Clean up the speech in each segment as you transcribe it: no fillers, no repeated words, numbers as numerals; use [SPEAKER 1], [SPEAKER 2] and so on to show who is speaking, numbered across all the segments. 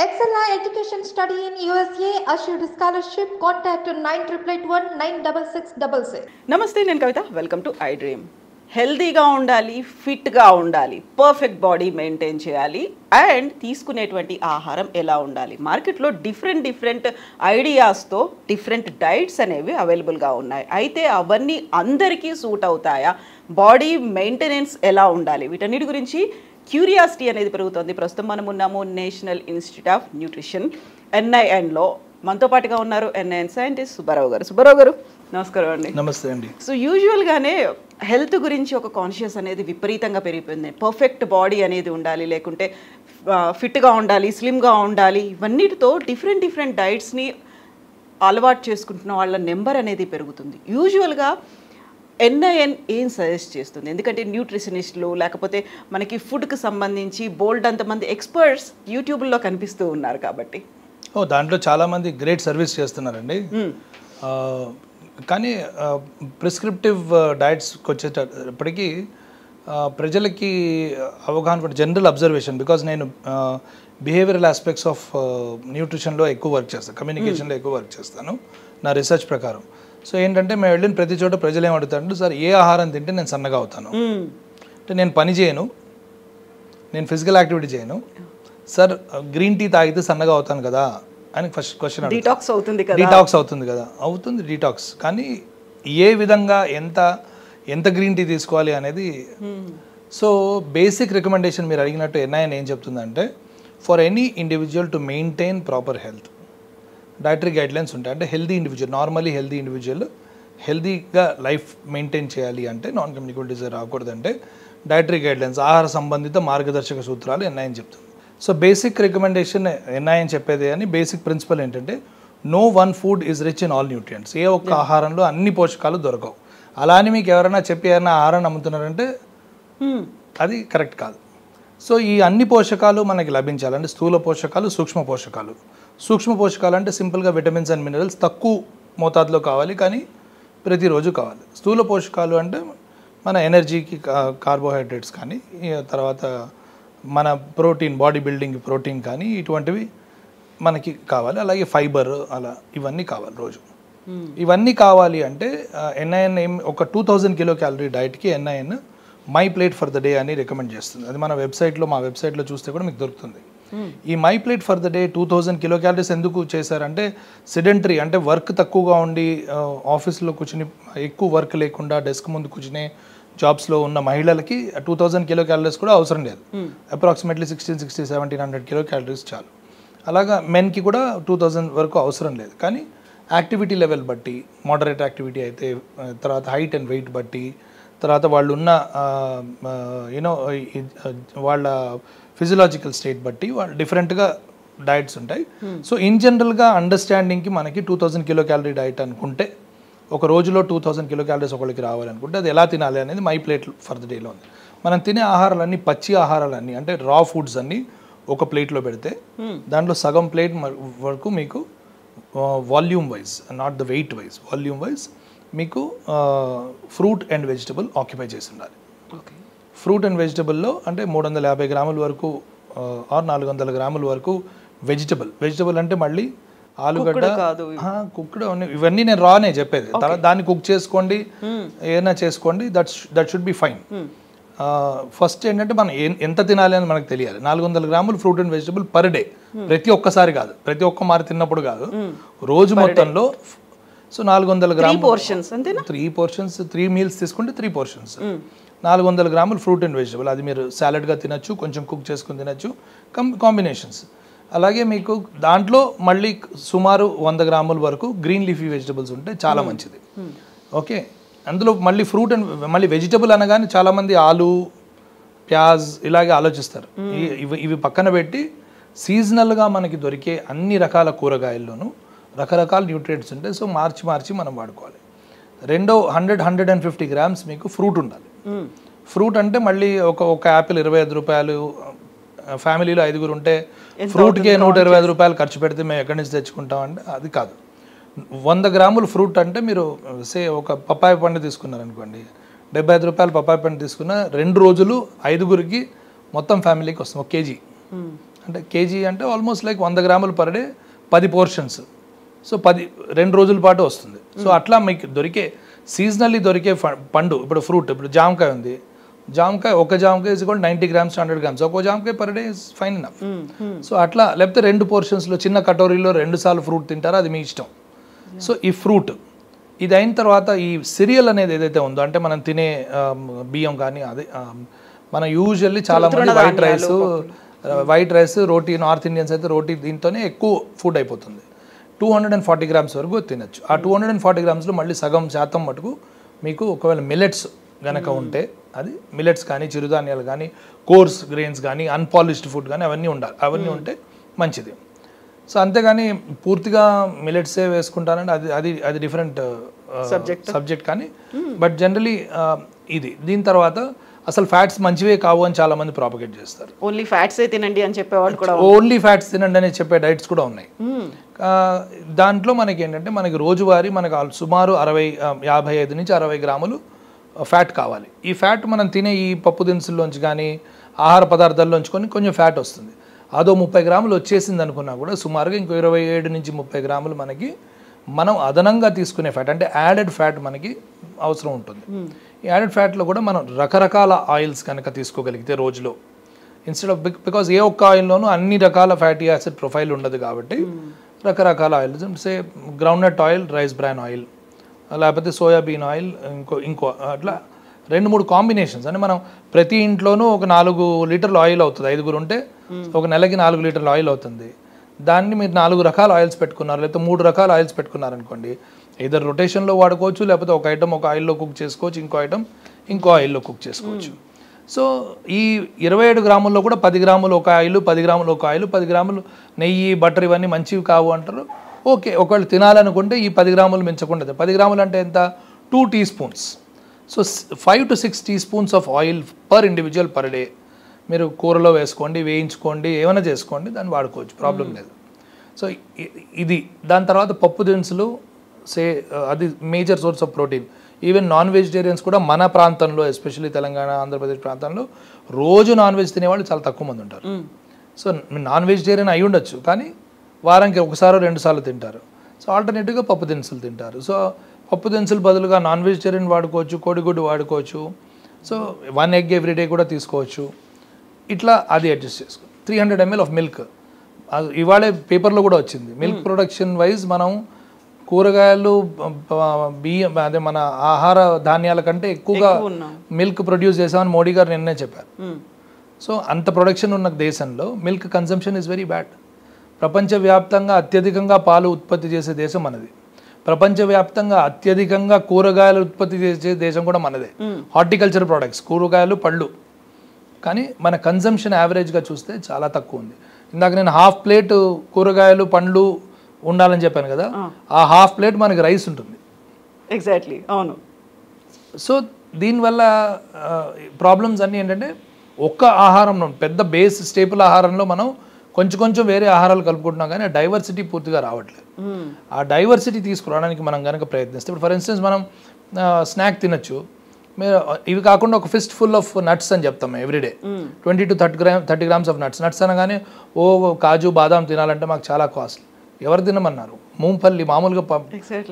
[SPEAKER 1] Excella Education Study in USA assured scholarship. Contact 9881 96666.
[SPEAKER 2] నమస్తే, నేను Kavitha. Welcome to iDream. హెల్తీగా ఉండాలి, ఫిట్గా ఉండాలి, పర్ఫెక్ట్ బాడీ మెయింటైన్ చేయాలి అండ్ తీసుకునేటువంటి ఆహారం ఎలా ఉండాలి. మార్కెట్లో డిఫరెంట్ ఐడియాస్తో డిఫరెంట్ డైట్స్ అనేవి అవైలబుల్గా ఉన్నాయి. అయితే అవన్నీ అందరికీ సూట్ అవుతాయా? బాడీ మెయింటెనెన్స్ ఎలా ఉండాలి? వీటన్నిటి గురించి క్యూరియాసిటీ అనేది పెరుగుతుంది. ప్రస్తుతం మనం ఉన్నాము నేషనల్ ఇన్స్టిట్యూట్ ఆఫ్ న్యూట్రిషన్ NINలో. మనతో పాటుగా ఉన్నారు NIN సైంటిస్ట్ సుబ్బారావు గారు. సుబ్బారావు గారు, నమస్కారం అండి.
[SPEAKER 3] నమస్తే అండి.
[SPEAKER 2] సో యూజువల్గానే హెల్త్ గురించి ఒక కాన్షియస్ అనేది విపరీతంగా పెరిగిపోయింది. పర్ఫెక్ట్ బాడీ అనేది ఉండాలి, లేకుంటే ఫిట్గా ఉండాలి, స్లిమ్గా ఉండాలి. ఇవన్నిటితో డిఫరెంట్ డైట్స్ని అలవాటు చేసుకుంటున్న వాళ్ళ నెంబర్ అనేది పెరుగుతుంది. యూజువల్గా NIN ఏం సజెస్ట్ చేస్తుంది? ఎందుకంటే న్యూట్రిషనిస్టులు లేకపోతే మనకి ఫుడ్కి సంబంధించి బోల్డ్ అంతమంది ఎక్స్పర్ట్స్ యూట్యూబ్లో కనిపిస్తూ ఉన్నారు కాబట్టి.
[SPEAKER 3] దాంట్లో చాలామంది గ్రేట్ సర్వీస్ చేస్తున్నారండి. కానీ ప్రిస్క్రిప్టివ్ డైట్స్కి వచ్చేటప్పటికి ప్రజలకి అవగాహన కూడా జనరల్ అబ్జర్వేషన్. బికాజ్ నేను బిహేవియరల్ ఆస్పెక్ట్స్ ఆఫ్ న్యూట్రిషన్లో ఎక్కువ వర్క్ చేస్తాను, కమ్యూనికేషన్లో ఎక్కువ వర్క్ చేస్తాను నా రీసెర్చ్ ప్రకారం. సో ఏంటంటే మేము వెళ్ళిన ప్రతి చోట ప్రజలు ఏం అడుగుతారంటే, సార్ ఏ ఆహారం తింటే నేను సన్నగా అవుతాను అంటే, నేను పని చేయను, నేను ఫిజికల్ యాక్టివిటీ చేయను, సార్ గ్రీన్ టీ తాగితే సన్నగా అవుతాను కదా అని ఫస్ట్ క్వశ్చన్.
[SPEAKER 2] డీటాక్స్ అవుతుంది కదా?
[SPEAKER 3] డీటాక్స్ అవుతుంది కదా, అవుతుంది డీటాక్స్. కానీ ఏ విధంగా ఎంత గ్రీన్ టీ తీసుకోవాలి అనేది. సో బేసిక్ రికమెండేషన్ మీరు అడిగినట్టు NIN ఏం చెప్తుందంటే, for any individual to maintain proper health dietary guidelines ఉంటాయి. అంటే healthy individual, normally healthy individual హెల్దీగా లైఫ్ మెయింటైన్ చేయాలి అంటే, నాన్ కమ్యూనికేబుల్ డిజీజ్ రాకూడదంటే డైటరీ గైడ్లైన్స్, ఆహార సంబంధిత మార్గదర్శక సూత్రాలు NIN చెప్తుంది. సో బేసిక్ రికమెండేషన్ NIN చెప్పేది అని బేసిక్ ప్రిన్సిపల్ ఏంటంటే, no one food is rich in all nutrients. ఏ ఒక్క ఆహారంలో అన్ని పోషకాలు దొరకవు. అలా అని మీకు ఎవరైనా చెప్పి ఏమైనా ఆహారాన్ని అమ్ముతున్నారంటే అది కరెక్ట్ కాదు. సో ఈ అన్ని పోషకాలు మనకి లభించాలంటే స్థూల పోషకాలు, సూక్ష్మ పోషకాలు. సూక్ష్మ పోషకాలు అంటే సింపుల్గా విటమిన్స్ అండ్ మినరల్స్ తక్కువ మోతాదులో కావాలి, కానీ ప్రతిరోజు కావాలి. స్థూల పోషకాలు అంటే మన ఎనర్జీకి కార్బోహైడ్రేట్స్ కానీ, తర్వాత మన ప్రోటీన్, బాడీ బిల్డింగ్ ప్రోటీన్ కానీ, ఇటువంటివి మనకి కావాలి. అలాగే ఫైబర్, అలా ఇవన్నీ కావాలి రోజు. ఇవన్నీ కావాలి అంటే NIN ఒక 2000 కిలో క్యాలరీ డైట్కి NIN my plate for the day అని రికమెండ్ చేస్తుంది. అది మన వెబ్సైట్లో, మా వెబ్సైట్లో చూస్తే కూడా మీకు దొరుకుతుంది. ఈ my plate for the day 2000 kilo calories ఎందుకు చేశారంటే, సిడెంటరీ అంటే వర్క్ తక్కువగా ఉండి ఆఫీస్లో కూర్చుని ఎక్కువ వర్క్ లేకుండా డెస్క్ ముందు కూర్చునే జాబ్స్లో ఉన్న మహిళలకి 2000 కిలో క్యాలరీస్ కూడా అవసరం లేదు. అప్రాక్సిమేట్లీ 1700 కిలో క్యాలరీస్ చాలు. అలాగా మెన్కి కూడా 2000 వరకు అవసరం లేదు. కానీ యాక్టివిటీ లెవెల్ బట్టి, మోడరేట్ యాక్టివిటీ అయితే, తర్వాత హైట్ అండ్ వెయిట్ బట్టి, తర్వాత వాళ్ళు ఉన్న వాళ్ళ ఫిజియలాజికల్ స్టేట్ బట్టి వాళ్ళు డిఫరెంట్గా డైట్స్ ఉంటాయి. సో ఇన్ జనరల్గా అండర్స్టాండింగ్కి మనకి 2000 కిలో క్యాలరీ డైట్ అనుకుంటే, ఒక రోజులో 2000 కిలో క్యాలరీస్ ఒకరికి రావాలనుకుంటే అది ఎలా తినాలి అనేది మై ప్లేట్ ఫర్ ద డేలో ఉంది. మనం తినే ఆహారాలన్నీ, పచ్చి ఆహారాలన్నీ అంటే రా ఫుడ్స్ అన్నీ ఒక ప్లేట్లో పెడితే దాంట్లో సగం ప్లేట్ వరకు మీకు volume wise, not the weight wise, volume wise మీకు ఫ్రూట్ అండ్ వెజిటబుల్ ఆక్యుపై చేసి ఉండాలి. ఫ్రూట్ అండ్ వెజిటబుల్లో అంటే 350 గ్రాముల వరకు ఆర్ 400 గ్రాముల వరకు వెజిటబుల్ అంటే మళ్ళీ ఆలుగడ్డ, కుక్డ్, ఇవన్నీ నేను రానే చెప్పేది. తర్వాత దాన్ని కుక్ చేసుకోండి, ఏదైనా చేసుకోండి, that should be fine. First ఏంటంటే మనం ఎంత తినాలి అని మనకు తెలియాలి. 400 గ్రాములు fruit and vegetable per day, ప్రతి ఒక్కసారి కాదు, ప్రతి ఒక్క మారి తిన్నప్పుడు కాదు, రోజు మొత్తంలో. సో 400 గ్రాములు, 3 పోర్షన్స్, 3 మీల్స్ తీసుకుంటే 3 పోర్షన్స్, 400 గ్రాములు ఫ్రూట్ అండ్ వెజిటబుల్. అది మీరు సాలడ్గా తినచ్చు, కొంచెం కుక్ చేసుకుని తినచ్చు, కాంబినేషన్స్. అలాగే మీకు దాంట్లో మళ్ళీ సుమారు 100 గ్రాముల వరకు గ్రీన్ లీఫీ వెజిటబుల్స్ ఉంటే చాలా మంచిది. ఓకే, అందులో మళ్ళీ ఫ్రూట్ అండ్ మళ్ళీ వెజిటబుల్ అనగానే చాలామంది ఆలు, ప్యాజ్ ఇలాగే ఆలోచిస్తారు. ఇవి పక్కన పెట్టి సీజనల్గా మనకి దొరికే అన్ని రకాల కూరగాయల్లోనూ రకరకాల న్యూట్రియంట్స్ ఉంటాయి. సో మార్చి మనం వాడుకోవాలి. 150 గ్రామ్స్ మీకు ఫ్రూట్ ఉండాలి. ఫ్రూట్ అంటే మళ్ళీ ఒక యాపిల్ 25 రూపాయలు, ఫ్యామిలీలో 5గురు ఉంటే ఫ్రూట్కే 125 రూపాయలు ఖర్చు పెడితే మేము ఎక్కడి నుంచి తెచ్చుకుంటాం అంటే అది కాదు. 100 గ్రాములు ఫ్రూట్ అంటే మీరు ఒక పప్పాయ పండు తీసుకున్నారనుకోండి, 75 రూపాయలు పప్పాయ పండు తీసుకున్న 2 రోజులు 5గురికి మొత్తం ఫ్యామిలీకి వస్తుంది 1 కేజీ. అంటే కేజీ అంటే ఆల్మోస్ట్ లైక్ 100 గ్రాములు పర్ డే 10 పోర్షన్స్. సో 2 రోజుల పాటు వస్తుంది. సో అట్లా మీకు దొరికే సీజనల్లీ దొరికే పండు, ఇప్పుడు ఫ్రూట్, ఇప్పుడు జామకాయ ఉంది, ఒక జామకాయ ఇస్ 90 గ్రామ్స్ 100 గ్రామ్స్, ఒక జామకాయ per day is fine enough. So అట్లా లేకపోతే 2 పోర్షన్స్లో చిన్న కటోరీలో 2 సార్లు ఫ్రూట్ తింటారో అది మీ ఇష్టం. సో ఈ ఫ్రూట్ ఇది అయిన తర్వాత ఈ సిరియల్ అనేది ఏదైతే ఉందో, అంటే మనం తినే బియ్యం కానీ అదే మన యూజువల్లీ చాలా మంది వైట్ రైస్ రోటీ, నార్త్ ఇండియన్స్ అయితే రోటీ దీంతోనే ఎక్కువ ఫుడ్ అయిపోతుంది. 240 గ్రామ్స్ వరకు తినచ్చు. ఆ 240 గ్రామ్స్లో మళ్ళీ సగం శాతం మటుకు మీకు ఒకవేళ మిల్లెట్స్ కనుక ఉంటే, అది మిల్లెట్స్ కానీ చిరుధాన్యాలు కానీ కోర్స్ గ్రెయిన్స్ కానీ అన్పాలిష్డ్ ఫుడ్ కానీ అవన్నీ ఉండాలి. అవన్నీ ఉంటే మంచిది. సో అంతేగాని పూర్తిగా మిల్లెట్సే వేసుకుంటానంటే అది డిఫరెంట్ సబ్జెక్ట్. కానీ బట్ జనరలీ ఇది దీని తర్వాత అసలు ఫ్యాట్స్ మంచివే కావు అని చాలా మంది ప్రాపగేట్ చేస్తారు.
[SPEAKER 2] ఓన్లీ ఫ్యాట్స్ తినండి అని చెప్పేవాళ్ళు కూడా,
[SPEAKER 3] ఓన్లీ ఫ్యాట్స్ తినండి అని చెప్పే డైట్స్ కూడా ఉన్నాయి. దాంట్లో మనకి ఏంటంటే మనకి రోజువారీ మనకు సుమారు 55 నుంచి 60 గ్రాములు ఫ్యాట్ కావాలి. ఈ ఫ్యాట్ మనం తినే ఈ పప్పు దినుసుల్లోంచి కానీ ఆహార పదార్థాల్లోంచి కొంచెం ఫ్యాట్ వస్తుంది. అదో 30 గ్రాములు వచ్చేసింది అనుకున్నా కూడా సుమారుగా ఇంకో 27 నుంచి 30 గ్రాములు మనకి మనం అదనంగా తీసుకునే ఫ్యాట్, అంటే యాడెడ్ ఫ్యాట్ మనకి అవసరం ఉంటుంది. ఈ యాడెడ్ ఫ్యాట్లో కూడా మనం రకరకాల ఆయిల్స్ కనుక తీసుకోగలిగితే రోజులో, ఇన్స్టెడ్ ఆఫ్ బికాజ్ ఏ ఒక్క ఆయిల్లోనూ అన్ని రకాల ఫ్యాటీ యాసిడ్ ప్రొఫైల్ ఉండదు కాబట్టి రకరకాల oils, say groundnut oil, rice bran oil, లేకపోతే సోయాబీన్ ఆయిల్, ఇంకో అట్లా 2-3 కాంబినేషన్స్. అంటే మనం ప్రతి ఇంట్లోనూ ఒక 4 లీటర్ల ఆయిల్ అవుతుంది. 5 ఉంటే ఒక నెలకి 4 లీటర్ల ఆయిల్ అవుతుంది. దాన్ని మీరు 4 రకాల ఆయిల్స్ పెట్టుకున్నారు, లేకపోతే 3 రకాల ఆయిల్స్ పెట్టుకున్నారనుకోండి, ఇద్దరు రొటేషన్లో వాడుకోవచ్చు, లేకపోతే ఒక ఐటమ్ ఒక ఆయిల్లో కుక్ చేసుకోవచ్చు, ఇంకో ఐటమ్ ఇంకో ఆయిల్లో కుక్ చేసుకోవచ్చు. సో ఈ 27 గ్రాముల్లో కూడా 10 గ్రాములు ఒక ఆయిల్, 10 గ్రాములు ఒక ఆయిల్, 10 గ్రాములు నెయ్యి, బటర్ ఇవన్నీ మంచివి కావు అంటారు. ఓకే, ఒకవేళ తినాలనుకుంటే ఈ 10 గ్రాములు మించకుండా, 10 గ్రాములు అంటే ఎంత, 2 teaspoons. So 5 to 6 teaspoons of oil per individual per day మీరు కూరలో వేసుకోండి, వేయించుకోండి, ఏమైనా చేసుకోండి, దాన్ని వాడుకోవచ్చు, ప్రాబ్లం లేదు. సో ఇది దాని తర్వాత పప్పు దినుసులు, అది major source of protein. Even non vegetarians కూడా మన ప్రాంతంలో, ఎస్పెషల్లీ తెలంగాణ, ఆంధ్రప్రదేశ్ ప్రాంతంలో రోజు నాన్ వెజ్ తినేవాళ్ళు చాలా తక్కువ మంది ఉంటారు. సో నాన్ వెజిటేరియన్ అయి ఉండొచ్చు, కానీ వారానికి 1-2 సార్లు తింటారు. సో ఆల్టర్నేటివ్గా పప్పు దినుసులు తింటారు. సో పప్పు దినుసులు బదులుగా నాన్ వెజిటేరియన్ వాడుకోవచ్చు, కోడిగుడ్డు వాడుకోవచ్చు. సో 1 ఎగ్ ఎవ్రీడే కూడా తీసుకోవచ్చు. ఇట్లా అది అడ్జస్ట్ చేసుకో. 300 ml ఆఫ్ మిల్క్, ఇవాళే పేపర్లో కూడా వచ్చింది. మిల్క్ ప్రొడక్షన్ వైజ్ మనం కూరగాయలు, బియ్యం, అదే మన ఆహార ధాన్యాల కంటే ఎక్కువగా మిల్క్ ప్రొడ్యూస్ చేసామని మోడీ గారు నిన్నే చెప్పారు. సో అంత ప్రొడక్షన్ ఉన్న దేశంలో milk consumption is very bad. ప్రపంచవ్యాప్తంగా అత్యధికంగా పాలు ఉత్పత్తి చేసే దేశం మనది. ప్రపంచవ్యాప్తంగా అత్యధికంగా కూరగాయలు ఉత్పత్తి చేసే దేశం కూడా మనదే. హార్టికల్చర్ ప్రోడక్ట్స్, కూరగాయలు, పళ్ళు. కానీ మన కన్సంప్షన్ యావరేజ్గా చూస్తే చాలా తక్కువ ఉంది. ఇందాక నేను హాఫ్ ప్లేట్ కూరగాయలు, పండ్లు ఉండాలని చెప్పాను కదా, ఆ హాఫ్ ప్లేట్ మనకి రైస్ ఉంటుంది.
[SPEAKER 2] ఎగ్జాక్ట్లీ, అవును.
[SPEAKER 3] సో దీనివల్ల ప్రాబ్లమ్స్ అన్నీ ఏంటంటే, ఒక్క ఆహారంలో పెద్ద బేస్ స్టేపుల్ ఆహారంలో మనం కొంచెం వేరే ఆహారాలు కలుపుకుంటున్నాం, కానీ ఆ డైవర్సిటీ పూర్తిగా రావట్లేదు. ఆ డైవర్సిటీ తీసుకురావడానికి మనం కనుక ప్రయత్నిస్తే, ఇప్పుడు ఫర్ ఇన్స్టెన్స్ మనం స్నాక్ తినచ్చు, మీరు ఇవి కాకుండా ఒక ఫిస్ట్ ఫుల్ ఆఫ్ నట్స్ అని చెప్తాం everyday, 20 to 30 grams of nuts. Nuts అనగానే కాజు, బాదాం తినాలంటే మాకు చాలా కాస్ట్లీ. ఎవరు తినమన్నారు? మూంపల్లి, మామూలుగా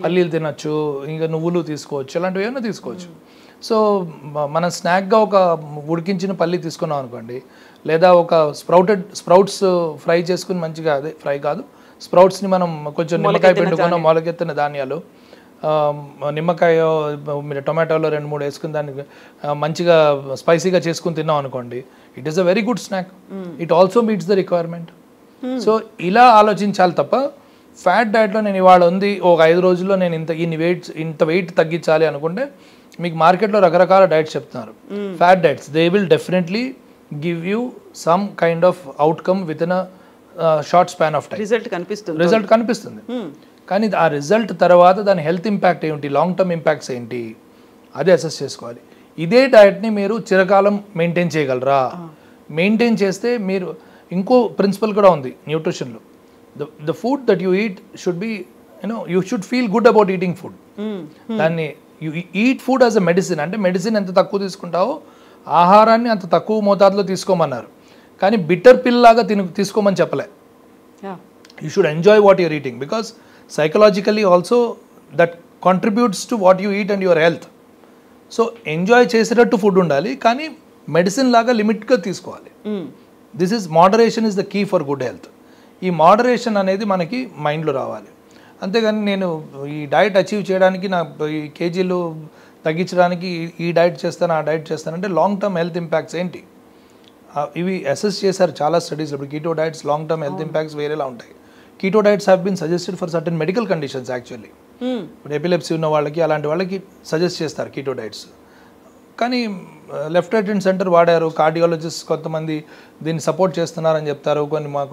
[SPEAKER 3] పల్లీలు తినచ్చు, ఇంకా నువ్వులు తీసుకోవచ్చు, ఇలాంటివి ఏమైనా తీసుకోవచ్చు. సో మనం స్నాక్గా ఒక ఉడికించిన పల్లి తీసుకున్నాం అనుకోండి, లేదా ఒక స్ప్రౌట్స్ ఫ్రై చేసుకుని మంచిగా, అదే ఫ్రై కాదు, స్ప్రౌట్స్ని మనం కొంచెం నిమ్మకాయ పిండుకున్న మొలకెత్తిన ధాన్యాలు, నిమ్మకాయ, మీరు టొమాటోలో 2-3 వేసుకుని దాన్ని మంచిగా స్పైసీగా చేసుకుని తిన్నాం అనుకోండి, it is a very good snack. It also meets the requirement. So ఇలా ఆలోచించాలి తప్ప, ఫ్యాట్ డైట్లో నేను ఇవాళ ఉంది, ఒక 5 రోజుల్లో నేను ఇంత వెయిట్ తగ్గించాలి అనుకుంటే, మీకు మార్కెట్లో రకరకాల డైట్స్ చెప్తున్నారు, fat diets. They will definitely give you some kind of outcome with in short span of time. Result కనిపిస్తుంది. కానీ ఆ రిజల్ట్ తర్వాత దాని హెల్త్ ఇంపాక్ట్ ఏంటి, లాంగ్ టర్మ్ ఇంపాక్ట్స్ ఏంటి, అది అసెస్ చేసుకోవాలి. ఇదే డైట్ని మీరు చిరకాలం మెయింటైన్ చేయగలరా? మెయింటైన్ చేస్తే మీరు, ఇంకో ప్రిన్సిపల్ కూడా ఉంది న్యూట్రిషన్లో, the food that you eat should be, you should feel good about eating food. దాన్ని you eat food as a medicine. అంటే మెడిసిన్ ఎంత తక్కువ తీసుకుంటావో ఆహారాన్ని అంత తక్కువ మోతాదులో తీసుకోమన్నారు. కానీ బిట్టర్ పిల్ లాగా తీసుకోమని చెప్పలే. You should enjoy what you're eating because psychologically also that contributes to what you eat and your health. So enjoy చేసేటట్టు ఫుడ్ ఉండాలి, కానీ మెడిసిన్ లాగా లిమిట్గా తీసుకోవాలి. This is moderation is the key for good health. ఈ moderation అనేది మనకి మైండ్లో రావాలి. అంతేగాని నేను ఈ డైట్ అచీవ్ చేయడానికి, నా ఈ కేజీలు తగ్గించడానికి ఈ డైట్ చేస్తాను, ఆ డైట్ చేస్తాను అంటే లాంగ్ టర్మ్ హెల్త్ ఇంపాక్ట్స్ ఏంటి ఇవి అసెస్ చేశారు చాలా స్టడీస్. ఇప్పుడు keto diets long term health impacts వేరేలా ఉంటాయి. Keto diets have been suggested for certain medical conditions actually. ఇప్పుడు ఎపిలెప్సీ ఉన్న వాళ్ళకి, అలాంటి వాళ్ళకి సజెస్ట్ చేస్తారు కీటో డైట్స్. కానీ లెఫ్ట్ రైట్ అండ్ సెంటర్ వాడారు, కార్డియాలజిస్ట్ కొంతమంది దీన్ని సపోర్ట్ చేస్తున్నారని చెప్తారు,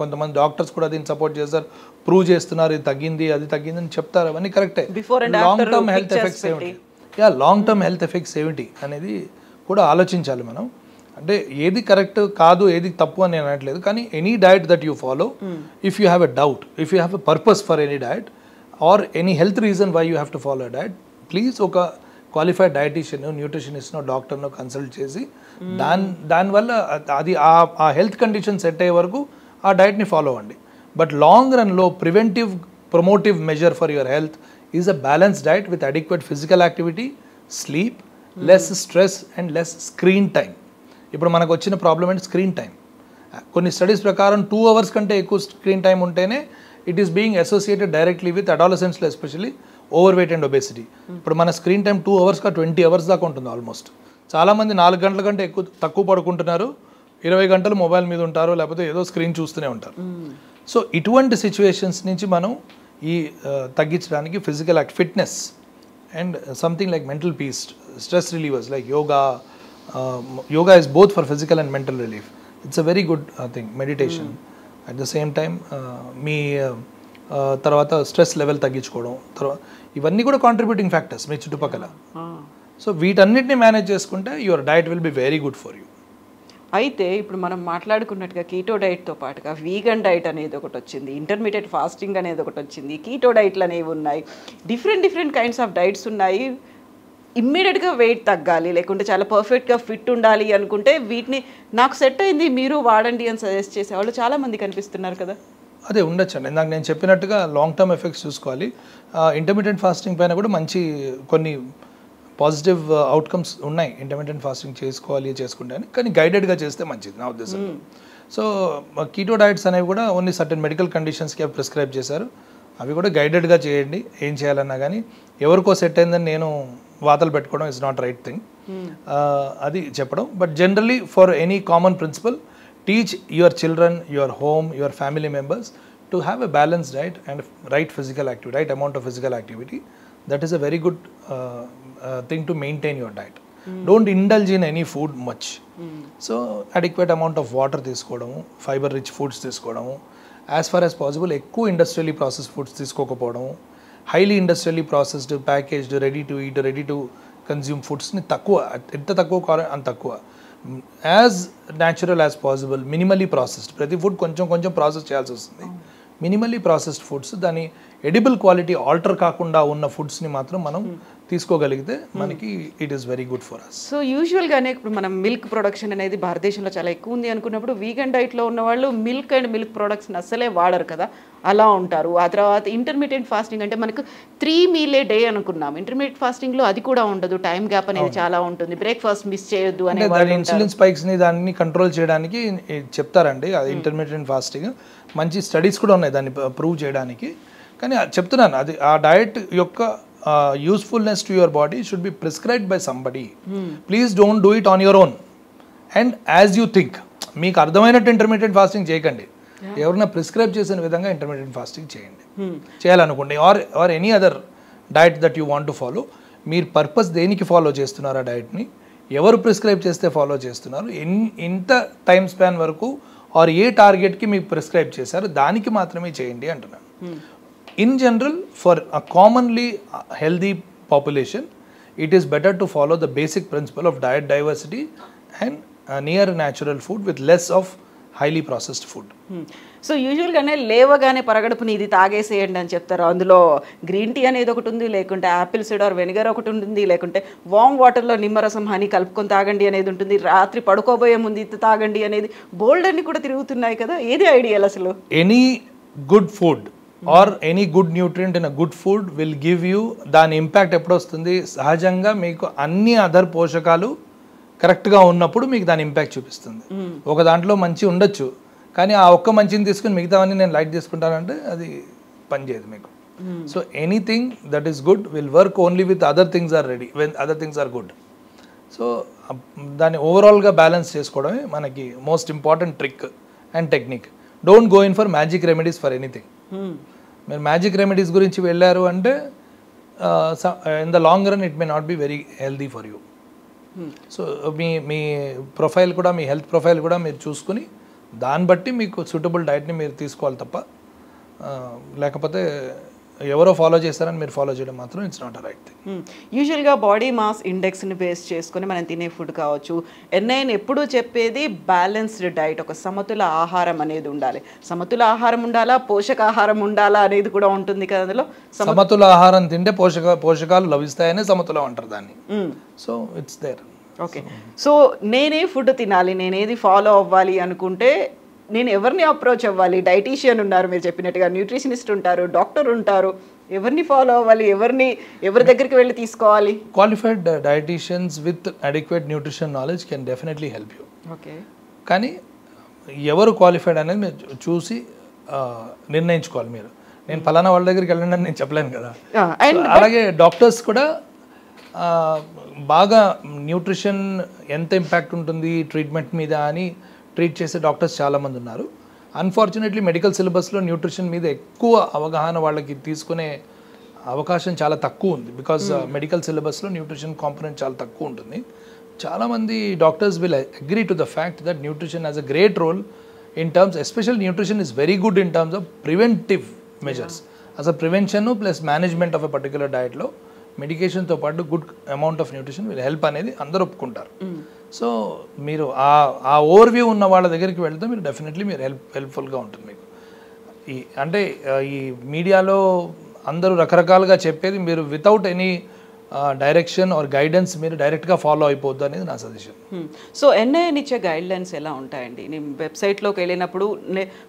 [SPEAKER 3] కొంతమంది డాక్టర్స్ కూడా దీన్ని సపోర్ట్ చేస్తారు, ప్రూవ్ చేస్తున్నారు ఇది తగ్గింది అది తగ్గింది అని చెప్తారు. అవన్నీ కరెక్టే. లాంగ్ టర్మ్ హెల్త్ ఎఫెక్ట్స్ ఏమిటి, లాంగ్ టర్మ్ హెల్త్ ఎఫెక్ట్స్ ఏమిటి అనేది కూడా ఆలోచించాలి మనం. అంటే ఏది కరెక్ట్ కాదు, ఏది తప్పు అని నేను అనట్లేదు, కానీ any diet that you follow, if you have a doubt, if you have a purpose for any diet or any health reason why you have to follow a diet, please ఒక qualified dietitian, న్యూట్రిషనిస్ట్నో, డాక్టర్నో consult చేసి దానివల్ల అది ఆ health condition set అయ్యే వరకు ఆ డైట్ని ఫాలో అవ్వండి. బట్ లాంగ్ రన్లో preventive promotive measure for your health is a balance diet with adequate physical activity, sleep, less stress and less screen time. ఇప్పుడు మనకు వచ్చిన ప్రాబ్లం అంటే స్క్రీన్ టైం. కొన్ని స్టడీస్ ప్రకారం 2 hours కంటే ఎక్కువ స్క్రీన్ టైం ఉంటేనే it is being associated directly with అడాలసెన్స్లో especially over weight and obesity. ఇప్పుడు మన స్క్రీన్ టైం 2 hours 20 hours దాకా ఉంటుంది ఆల్మోస్ట్. చాలామంది 4 గంటల కంటే తక్కువ పడుకుంటున్నారు, 20 గంటలు మొబైల్ మీద ఉంటారు, లేకపోతే ఏదో స్క్రీన్ చూస్తూనే ఉంటారు. సో ఇటువంటి సిచ్యువేషన్స్ నుంచి మనం ఈ తగ్గించడానికి physical fitness and something like mental peace, stress relievers like yoga is both for physical and mental relief. It's a very good thing. Meditation at the same time మీ తర్వాత stress level తగ్గించుకోవడం, తర్వాత ఇవన్నీ కూడా contributing factors మీ చుట్టుపక్కల. So వీటన్నిటిని manage చేసుకుంటే your diet will be very good for you.
[SPEAKER 2] అయితే ఇప్పుడు మనం మాట్లాడుకున్నట్టుగా కీటో డైట్తో పాటుగా వీగన్ డైట్ అనేది ఒకటి వచ్చింది, ఇంటర్మీడియట్ ఫాస్టింగ్ అనేది ఒకటి వచ్చింది, కీటో డైట్లు అనేవి ఉన్నాయి, డిఫరెంట్ కైండ్స్ ఆఫ్ డైట్స్ ఉన్నాయి. ఇమ్మీడియట్గా వెయిట్ తగ్గాలి, లేకుంటే చాలా పర్ఫెక్ట్గా ఫిట్ ఉండాలి అనుకుంటే వీటిని నాకు సెట్ అయింది మీరు వాడండి అని సజెస్ట్ చేసేవాళ్ళు చాలామంది కనిపిస్తున్నారు కదా.
[SPEAKER 3] అదే ఉండొచ్చండి. ఇందాక నేను చెప్పినట్టుగా లాంగ్ టర్మ్ ఎఫెక్ట్స్ చూసుకోవాలి. ఇంటర్మీడియట్ ఫాస్టింగ్ పైన కూడా మంచి కొన్ని పాజిటివ్ అవుట్కమ్స్ ఉన్నాయి. ఇంటర్మీడియట్ ఫాస్టింగ్ చేసుకుంటే అని, కానీ గైడెడ్గా చేస్తే మంచిది నా ఉద్దేశం. సో కీటో డైట్స్ అనేవి కూడా ఓన్లీ సర్టెన్ మెడికల్ కండిషన్స్కి ప్రిస్క్రైబ్ చేశారు. అవి కూడా గైడెడ్గా చేయండి ఏం చేయాలన్నా. కానీ ఎవరికో సెట్ అయిందని నేను వాతలు పెట్టుకోవడం ఇస్ నాట్ రైట్ థింగ్, అది చెప్పడం. But generally for any common principle, teach your children, your home, your family members to have a balance diet and right amount of physical activity. That is a very good thing to maintain your diet. Don't indulge in any food much. So adequate amount of water తీసుకోవడము, fiber rich foods తీసుకోవడము, as far as possible ఎక్కువ industrially processed foods తీసుకోకపోవడము, highly industrially processed, packaged, ready to eat, ready to consume ఫుడ్స్ని తక్కువ, ఎంత తక్కువ కావాలో అంత తక్కువ, as natural as possible, minimally processed. ప్రతి ఫుడ్ కొంచెం ప్రాసెస్ చేయాల్సి వస్తుంది. మినిమల్లీ ప్రాసెస్డ్ ఫుడ్స్, దాని ఎడిబుల్ క్వాలిటీ ఆల్టర్ కాకుండా ఉన్న ఫుడ్స్ని మాత్రం మనం తీసుకోగలిగితే మనకి it is very good for us.
[SPEAKER 2] So యూజువల్గానే ఇప్పుడు మనం మిల్క్ ప్రొడక్షన్ అనేది భారతదేశంలో చాలా ఎక్కువ ఉంది అనుకున్నప్పుడు వీగన్ డైట్లో ఉన్న వాళ్ళు మిల్క్ అండ్ మిల్క్ ప్రొడక్ట్స్ని అస్సలే వాడరు కదా, అలా ఉంటారు. ఆ తర్వాత ఇంటర్మీడియట్ ఫాస్టింగ్ అంటే మనకు 3 meal a day అనుకున్నాం. ఇంటర్మీడియట్ ఫాస్టింగ్లో అది కూడా ఉండదు, టైం గ్యాప్ అనేది చాలా ఉంటుంది, బ్రేక్ఫాస్ట్ మిస్ చేయొద్దు అనే
[SPEAKER 3] ఇన్సులిన్ స్పైక్స్ని దాన్ని కంట్రోల్ చేయడానికి చెప్తారండి. అది ఇంటర్మీడియట్ ఫాస్టింగ్ మంచి స్టడీస్ కూడా ఉన్నాయి దాన్ని ప్రూవ్ చేయడానికి. కానీ చెప్తున్నాను, అది ఆ డయట్ యొక్క usefulness to your body should be prescribed by somebody. Please don't do it on your own and as you think. మీకు అర్థమైనట్టు ఇంటర్మీడియట్ ఫాస్టింగ్ చేయకండి, ఎవరైనా ప్రిస్క్రైబ్ చేసిన విధంగా ఇంటర్మీడియట్ ఫాస్టింగ్ చేయండి చేయాలనుకోండి. Or any other diet that you want to follow. మీరు purpose దేనికి follow చేస్తున్నారు ఆ డైట్ని, ఎవరు ప్రిస్క్రైబ్ చేస్తే ఫాలో చేస్తున్నారు, ఎంత టైం స్పాన్ వరకు ఆర్ ఏ టార్గెట్కి మీకు ప్రిస్క్రైబ్ చేశారు దానికి మాత్రమే చేయండి అంటున్నాను. In general, for a commonly healthy population, it is better to follow the basic principle of diet diversity and near natural food with less of highly processed food.
[SPEAKER 2] So యూజువల్గానే లేవగానే పరగడుపుని ఇది తాగేసేయండి అని చెప్తారు. అందులో గ్రీన్ టీ అనేది ఒకటి ఉంది, లేకుంటే యాపిల్ సిడర్ వెనిగర్ ఒకటి ఉంటుంది, లేకుంటే వామ్ వాటర్లో నిమ్మరసం హనీ కలుపుకొని తాగండి అనేది ఉంటుంది, రాత్రి పడుకోబోయే ముందు ఇది తాగండి అనేది బోల్డ్ అన్ని కూడా తిరుగుతున్నాయి కదా. ఏది ఐడియల్ అసలు?
[SPEAKER 3] Any good food or any good nutrient in a good food will give you, దాని ఇంపాక్ట్ ఎప్పుడు వస్తుంది, సహజంగా మీకు అన్ని అదర్ పోషకాలు కరెక్ట్గా ఉన్నప్పుడు మీకు దాని ఇంపాక్ట్ చూపిస్తుంది. ఒక దాంట్లో మంచి ఉండొచ్చు, కానీ ఆ ఒక్క మంచిని తీసుకుని మిగతావన్నీ నేను లైట్ తీసుకుంటానంటే అది పనిచేయదు మీకు. So anything that is good will work only with other things are ready when other things are good. So దాన్ని ఓవరాల్గా బ్యాలెన్స్ చేసుకోవడమే మనకి most important trick and technique. Don't go in for magic remedies for anything. మీరు magic remedies గురించి వెళ్ళారు అంటే in the long run it may not be very healthy for you. So మీ profile కూడా, మీ హెల్త్ ప్రొఫైల్ కూడా మీరు చూసుకుని దాన్ని బట్టి మీకు సూటబుల్ డైట్ని మీరు తీసుకోవాలి తప్ప, లేకపోతే ఎవరో ఫాలో చేస్తారని మీరు ఫాలో చేయడం మాత్రం it's not a right thing.
[SPEAKER 2] యూజువల్గా బాడీ మాస్ ఇండెక్స్ని బేస్ చేసుకొని మనం తినే ఫుడ్ కావచ్చు, ఎన్ఐఎన్ ఎప్పుడూ చెప్పేది బ్యాలెన్స్డ్ డైట్, ఒక సమతుల ఆహారం అనేది ఉండాలి. సమతుల ఆహారం ఉండాలా, పోషకాహారం ఉండాలా అనేది కూడా ఉంటుంది కదా అందులో.
[SPEAKER 3] సమతుల ఆహారం తింటే పోషకాలు లభిస్తాయని సమతులం అంటారు దాన్ని. So it's there.
[SPEAKER 2] Okay. So నేనే ఫుడ్ తినాలి, నేనేది ఫాలో అవ్వాలి అనుకుంటే నేను ఎవరిని అప్రోచ్ అవ్వాలి? డైటీషియన్ ఉన్నారు మీరు చెప్పినట్టుగా, న్యూట్రిషనిస్ట్ ఉంటారు, డాక్టర్ ఉంటారు, ఎవరిని ఫాలో అవ్వాలి, ఎవరి దగ్గరికి వెళ్ళి తీసుకోవాలి?
[SPEAKER 3] Qualified dietitians with adequate nutrition knowledge can definitely help you.
[SPEAKER 2] Okay.
[SPEAKER 3] కానీ ఎవరు క్వాలిఫైడ్ అనేది మీరు చూసి నిర్ణయించుకోవాలి. మీరు నేను ఫలానా వాళ్ళ దగ్గరికి వెళ్ళండి అని నేను చెప్పలేను కదా. అలాగే డాక్టర్స్ కూడా బాగా న్యూట్రిషన్ ఎంత ఇంపాక్ట్ ఉంటుంది ట్రీట్మెంట్ మీద అని ట్రీట్ చేసే డాక్టర్స్ చాలామంది ఉన్నారు. అన్ఫార్చునేట్లీ మెడికల్ సిలబస్లో న్యూట్రిషన్ మీద ఎక్కువ అవగాహన వాళ్ళకి తీసుకునే అవకాశం చాలా తక్కువ ఉంది. బికాజ్ మెడికల్ సిలబస్లో న్యూట్రిషన్ కాంపోనెంట్ చాలా తక్కువ ఉంటుంది. చాలామంది doctors will agree to the fact that nutrition has a great role in terms, especial nutrition is very good in terms of preventive measures. అసలు prevention plus management of a particular డయట్లో మెడికేషన్తో పాటు good amount of nutrition will help అనేది అందరూ ఒప్పుకుంటారు. So మీరు ఆ over view ఉన్న వాళ్ళ దగ్గరికి వెళ్తే మీరు డెఫినెట్లీ మీరు హెల్ప్ఫుల్గా ఉంటుంది మీకు. అంటే ఈ మీడియాలో అందరూ రకరకాలుగా చెప్పేది మీరు without any direction are guidance మీరు డైరెక్ట్గా ఫాలో అయిపోద్దు అనేది నా సజెషన్.
[SPEAKER 2] సో ఎన్ఐఎన్ ఇచ్చే గైడ్లైన్స్ ఎలా ఉంటాయండి? నేను వెబ్సైట్లోకి వెళ్ళినప్పుడు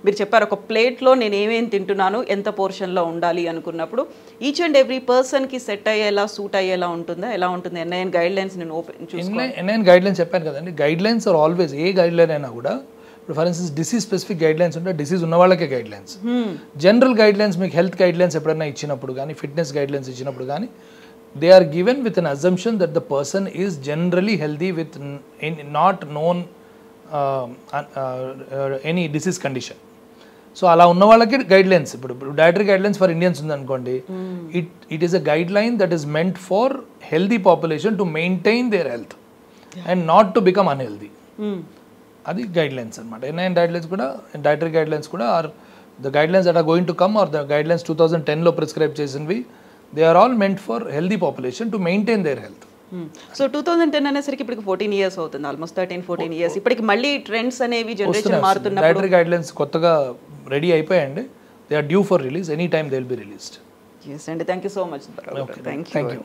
[SPEAKER 2] మీరు చెప్పారు ఒక ప్లేట్లో నేను ఏమేమి తింటున్నాను, ఎంత పోర్షన్లో ఉండాలి అనుకున్నప్పుడు ఈచ్ అండ్ ఎవ్రీ పర్సన్కి సెట్ అయ్యేలా, సూట్ అయ్యేలా ఉంటుందా? ఎలా ఉంటుంది ఎన్ఐఎన్ గైడ్లైన్స్? నేను
[SPEAKER 3] ఎన్ఐఎన్ గైడ్లైన్స్ చెప్పాను కదండి. గైడ్లైన్స్ ఆర్ ఆల్వేస్, ఏ గైడ్లైన్ అయినా కూడా ఇప్పుడు for instance disease specific guidelines ఉంటే డిసీజ్ ఉన్న వాళ్ళకే గైడ్లైన్స్. జనరల్ గైడ్లైన్స్ మీకు హెల్త్ గైడ్లైన్స్ ఎప్పుడైనా ఇచ్చినప్పుడు కానీ, ఫిట్నెస్ గైడ్లైన్స్ ఇచ్చినప్పుడు కానీ, they are given with an assumption that the person is generally healthy with not known any disease condition. So అలా ఉన్న వాళ్ళకి గైడ్లైన్స్, ఇప్పుడు డైటరీ గైడ్లైన్స్ ఫర్ ఇండియన్స్ ఉందనుకోండి, it is a guide line that is meant for healthy population to maintain their health and not to become unhealthy. అది guidelines అనమాట. NIN guidelines కూడా, dietary guidelines కూడా are the guidelines that are going to come are the guidelines 2010లో prescribe చేసినవి, they are all meant for healthy population to maintain their health.
[SPEAKER 2] So 2010 అనేసరికి ఇప్పటికి 14 years అవుతుంది, almost 13-14 years. ఇప్పటికి మళ్ళీ trends అనేవి జనరేషన్ మారుతున్నప్పుడు
[SPEAKER 3] డైటరీ గైడ్లైన్స్ కొత్తగా రెడీ అయిపోయాయండి. They are due for release, any time they will be released.
[SPEAKER 2] yes అండి. Thank you so much.
[SPEAKER 3] Thank you.